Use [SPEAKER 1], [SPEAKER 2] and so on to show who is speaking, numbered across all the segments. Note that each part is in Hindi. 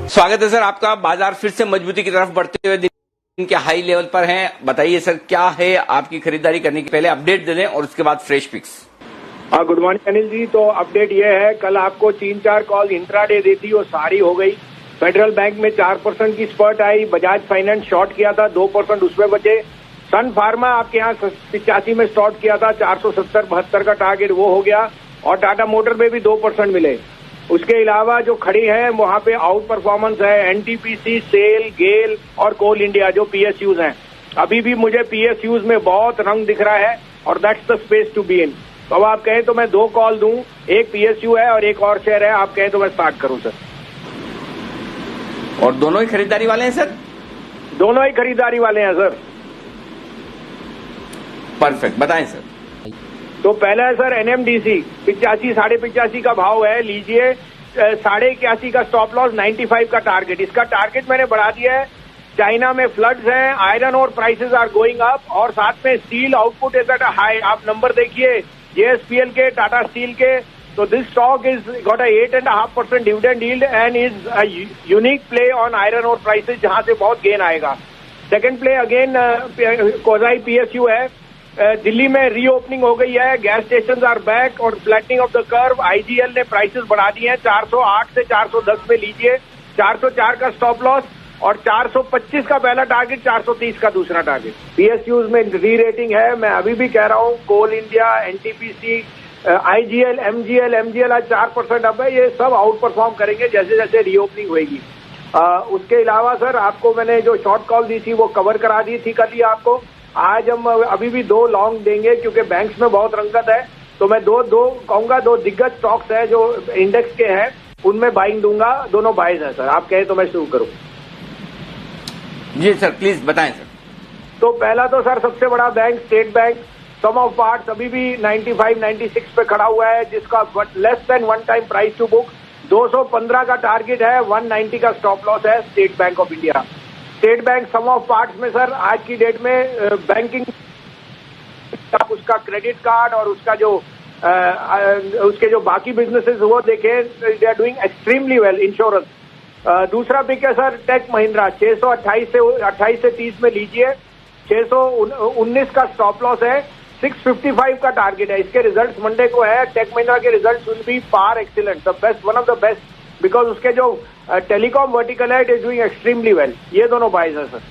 [SPEAKER 1] स्वागत है सर आपका। बाजार फिर से मजबूती की तरफ बढ़ते हुए दिन के हाई लेवल पर हैं। बताइए सर क्या है आपकी खरीदारी करने के पहले अपडेट दे दें और उसके बाद fresh picks.
[SPEAKER 2] Good morning Anil ji. तो अपडेट ये है, कल आपको 3-4 कॉल इंट्राडे दी थी, वो सारी हो गई। फेडरल बैंक में 4% की स्पर्ट आई, बजाज फाइनेंस शॉर्ट किया था 2% उसमें बचे। सन फार्मा आपके यहाँ 85 में स्टार्ट किया था, 470-72 का टारगेट वो हो गया। और टाटा मोटर में भी 2% मिले। उसके अलावा जो खड़ी है वहां पे आउट परफॉर्मेंस है एनटीपीसी, सेल, गेल और कोल इंडिया जो पीएसयूज हैं। अभी भी मुझे पीएसयूज में बहुत रंग दिख रहा है और that's the space to be in. तो अब आप कहें तो मैं 2 कॉल दूं, एक पीएसयू है और एक और शेयर है, आप कहें तो मैं स्टार्ट करूं सर।
[SPEAKER 1] और दोनों ही खरीदारी वाले हैं सर?
[SPEAKER 2] दोनों ही खरीदारी वाले हैं सर।
[SPEAKER 1] परफेक्ट, बताएं सर।
[SPEAKER 2] तो पहला है सर एनएमडीसी, 85 85.5 का भाव है, लीजिए। 81.5 का स्टॉप लॉस, 95 का टारगेट। इसका टारगेट मैंने बढ़ा दिया है। चाइना में फ्लड्स हैं, आयरन और प्राइसेस आर गोइंग अप और साथ में steel output is at a high. आप नंबर देखिए जेएसपीएल के, टाटा स्टील के। तो this stock is got a 8.5% dividend yield and is a unique play on iron और प्राइसेस, जहां से बहुत गेन आएगा। सेकंड प्ले अगेन कोजाई पीएसयू है। दिल्ली में रीओपनिंग हो गई है, गैस स्टेशन आर बैक और flattening of the curve. IGL ने प्राइसेस बढ़ा दिए हैं, 408 से 410 में लीजिए। 404 का स्टॉप लॉस और 425 का पहला टारगेट, 430 का दूसरा टारगेट। पीएसयूज में री रेटिंग है। मैं अभी भी कह रहा हूं कोल इंडिया, एनटीपीसी, आईजीएल, एमजीएल आज 4% अब है। ये सब आउट परफॉर्म करेंगे जैसे जैसे रीओपनिंग होगी। उसके अलावा सर आपको मैंने जो शॉर्ट कॉल दी थी वो कवर करा दी थी कल ही आपको। आज हम अभी भी 2 लॉन्ग देंगे क्योंकि बैंक्स में बहुत रंगत है। तो मैं दो कहूंगा, 2 दिग्गज स्टॉक्स है जो इंडेक्स के हैं, उनमें बाइंग दूंगा। दोनों बाइज है सर। आप कहें तो मैं शुरू करूं?
[SPEAKER 1] जी सर प्लीज बताएं सर।
[SPEAKER 2] तो पहला तो सर सबसे बड़ा bank state bank, sum of parts अभी भी 95-96 पे खड़ा हुआ है, जिसका less than 1 time price to book. 215 का टारगेट है, 190 का स्टॉप लॉस है State Bank of India. State bank sum of parts में सर आज की डेट में बैंकिंग, उसका क्रेडिट कार्ड और उसका जो उसके जो बाकी बिजनेसेस वो देखें, they are doing extremely well. Insurance दूसरा पिक है सर टेक महिंद्रा, 628 से 30 में लीजिए। 619 का स्टॉप लॉस है, 655 का टारगेट है। इसके रिजल्ट्स मंडे को है। टेक महिंद्रा के results will be far excellent, the best, one of the best, because उसके जो टेलीकॉम वर्टिकल है it is doing extremely well. ये दोनों बाइज है सर।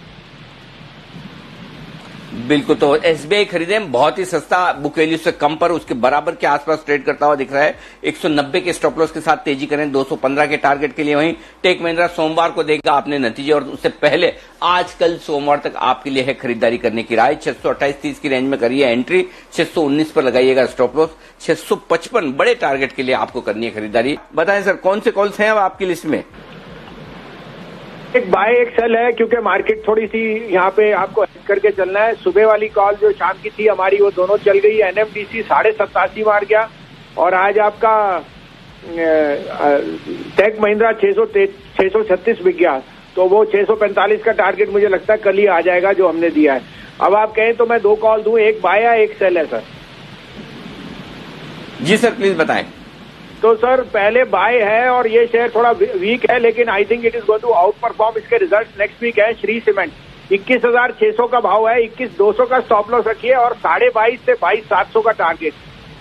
[SPEAKER 1] बिल्कुल। तो एसबीआई खरीदे बहुत ही सस्ता, बुक वैल्यू से कम पर उसके बराबर के आसपास ट्रेड करता हुआ दिख रहा है। 190 के स्टॉप लॉस के साथ तेजी करें 215 के टारगेट के लिए। वहीं टेक महिंद्रा सोमवार को देगा आपने नतीजे, और उससे पहले आज कल सोमवार तक आपके लिए है खरीदारी करने की राय। 628-30 की रेंज में करिए एंट्री, 619 पर लगाइएगा स्टॉप लॉस, 655 बड़े टारगेट के लिए आपको करनी है खरीदारी। बताएं सर कौन से कॉल्स हैं अब आपकी लिस्ट में?
[SPEAKER 2] एक बाय एक सेल है, क्योंकि मार्केट थोड़ी सी यहाँ पे आपको करके चलना है। सुबह वाली कॉल जो शाम की थी हमारी वो दोनों चल गई। एनएमडीसी 87.5 मार गया और आज आपका टेक महिंद्रा 636 बिक गया। तो वो 645 का टारगेट मुझे लगता है कल ही आ जाएगा जो हमने दिया है। अब आप कहें तो मैं 2 कॉल दूं, एक बाय है एक सेल है सर।
[SPEAKER 1] जी सर प्लीज बताएं।
[SPEAKER 2] तो सर पहले बाय है और ये शेयर थोड़ा वीक है, लेकिन I think it is going to outperform. इसके रिजल्ट नेक्स्ट वीक है। श्री सीमेंट 21,600 का भाव है, 21,200 का स्टॉप लॉस रखिए और 22.5 से 22,700 का टारगेट।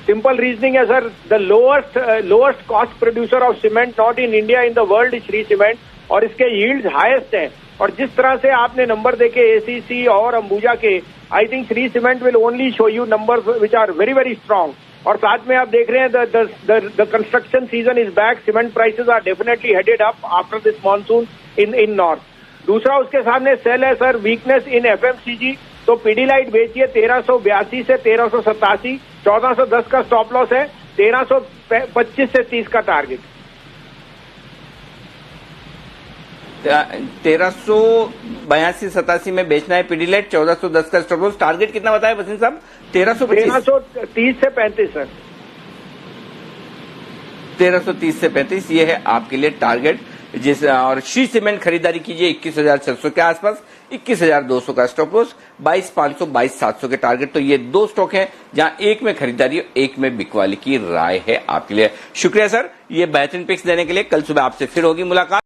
[SPEAKER 2] सिंपल रीजनिंग है sir, the lowest cost producer of cement not in India in the world Shri cement, और इसके यील्ड्स हाईएस्ट है। और जिस तरह से आपने नंबर देखे एसीसी और अंबुजा के, I think Shree cement will only show you numbers which are very very strong. और साथ में आप देख रहे हैं the construction season is back, cement prices are definitely headed up after this monsoon in north. दूसरा उसके सामने सेल है सर वीकनेस इन एफएमसीजी। तो पीडीलाइट बेचिए 1382 से 1387, 1410 का स्टॉप लॉस है, 1325 से 30 का टारगेट।
[SPEAKER 1] 1382-87 में बेचना है पीडीलाइट, 1410 का स्टॉप लॉस। टारगेट कितना बताया वसीम साहब?
[SPEAKER 2] 1330 से 35 सर।
[SPEAKER 1] 1330 से 35 ये है आपके लिए टारगेट। और श्री सीमेंट खरीदारी कीजिए 21,600 के आसपास, 21,200 का स्टॉप लॉस, 22,500, 22,700 के टारगेट। तो ये 2 स्टॉक हैं जहां एक में खरीदारी एक में बिकवाली की राय है आपके लिए। शुक्रिया सर ये बेहतरीन पिक्स देने के लिए। कल सुबह आपसे फिर होगी मुलाकात।